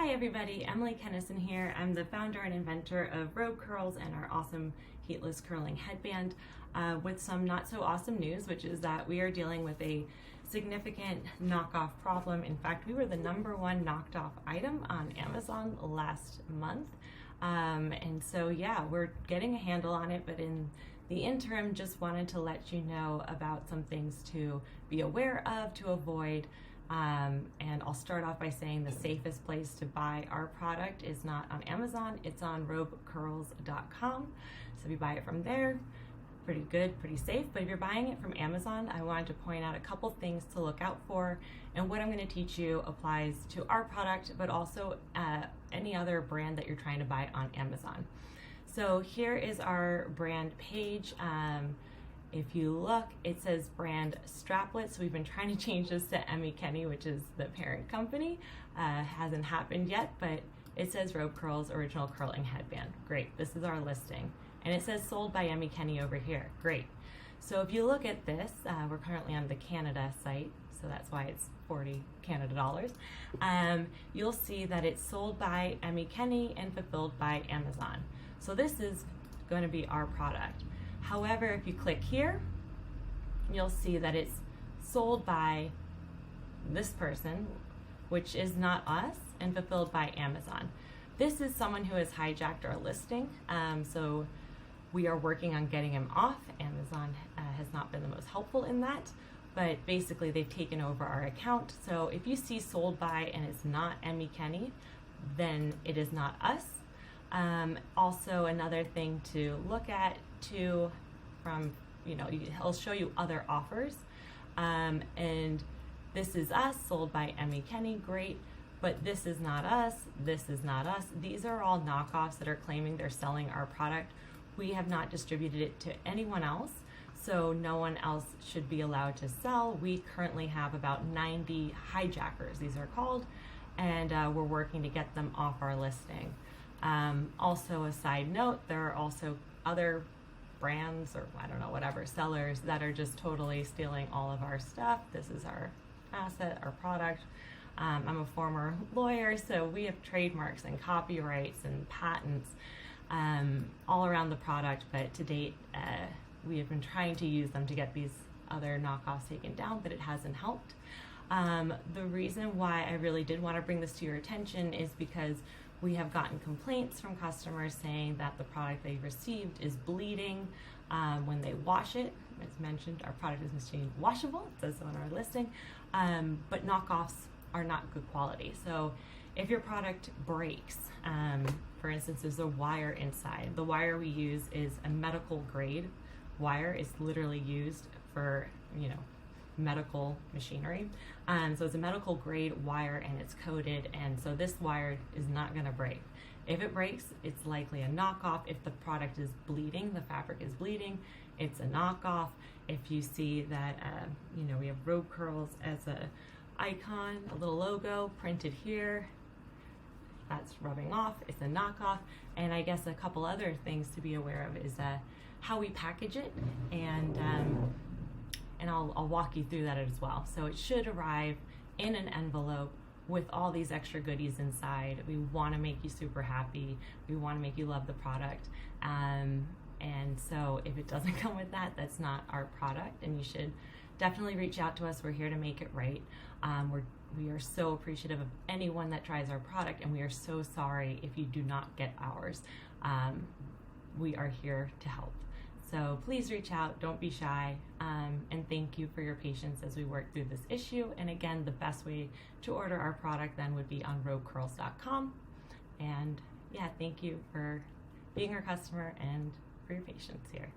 Hi everybody, Emily Kennison here. I'm the founder and inventor of RobeCurls and our awesome heatless curling headband with some not so awesome news, which is that we are dealing with a significant knockoff problem. In fact, we were the #1 knocked off item on Amazon last month. And so yeah, we're getting a handle on it, but in the interim, just wanted to let you know about some things to be aware of, to avoid. And I'll start off by saying the safest place to buy our product is not on Amazon, it's on RobeCurls.com. So if you buy it from there, pretty good, pretty safe. But if you're buying it from Amazon, I wanted to point out a couple things to look out for. And what I'm going to teach you applies to our product, but also any other brand that you're trying to buy on Amazon. So here is our brand page. If you look, it says brand straplet. So we've been trying to change this to Emmy Kenny, which is the parent company. Hasn't happened yet, but it says RobeCurls Original Curling Headband. Great, this is our listing. And it says sold by Emmy Kenny over here. Great. So if you look at this, we're currently on the Canada site, so that's why it's 40 Canada dollars. You'll see that it's sold by Emmy Kenny and fulfilled by Amazon. So this is going to be our product. However, if you click here, you'll see that it's sold by this person, which is not us, and fulfilled by Amazon. This is someone who has hijacked our listing, so we are working on getting him off. Amazon has not been the most helpful in that, but basically they've taken over our account. So if you see sold by and it's not Emmy Kenny, then it is not us. Also, another thing to look at too, from, he'll show you other offers, and this is us, sold by Emmy Kenny, great, but this is not us, this is not us. These are all knockoffs that are claiming they're selling our product. We have not distributed it to anyone else, so no one else should be allowed to sell. We currently have about 90 hijackers, these are called, and we're working to get them off our listing. Also, a side note, there are also other brands or I don't know, whatever, sellers that are just totally stealing all of our stuff. This is our asset, our product. I'm a former lawyer, so we have trademarks and copyrights and patents all around the product, but to date, we have been trying to use them to get these other knockoffs taken down, but it hasn't helped. The reason why I really did want to bring this to your attention is because we have gotten complaints from customers saying that the product they received is bleeding when they wash it. As mentioned, our product is machine washable, it says so on our listing, but knockoffs are not good quality. So if your product breaks, for instance, there's a wire inside. The wire we use is a medical grade wire. It's literally used for, medical machinery. So it's a medical grade wire and it's coated, and so this wire is not going to break. If it breaks, it's likely a knockoff. If the product is bleeding, the fabric is bleeding, it's a knockoff. If you see that, we have RobeCurls as a icon, a little logo printed here, that's rubbing off, it's a knockoff. And I guess a couple other things to be aware of is how we package it, and I'll walk you through that as well. So it should arrive in an envelope with all these extra goodies inside. We want to make you super happy. We want to make you love the product. And so if it doesn't come with that, that's not our product, and you should definitely reach out to us. We're here to make it right. We are so appreciative of anyone that tries our product, and we are so sorry if you do not get ours. We are here to help. So please reach out, don't be shy, and thank you for your patience as we work through this issue. And again, the best way to order our product then would be on RobeCurls.com. And yeah, thank you for being our customer and for your patience here.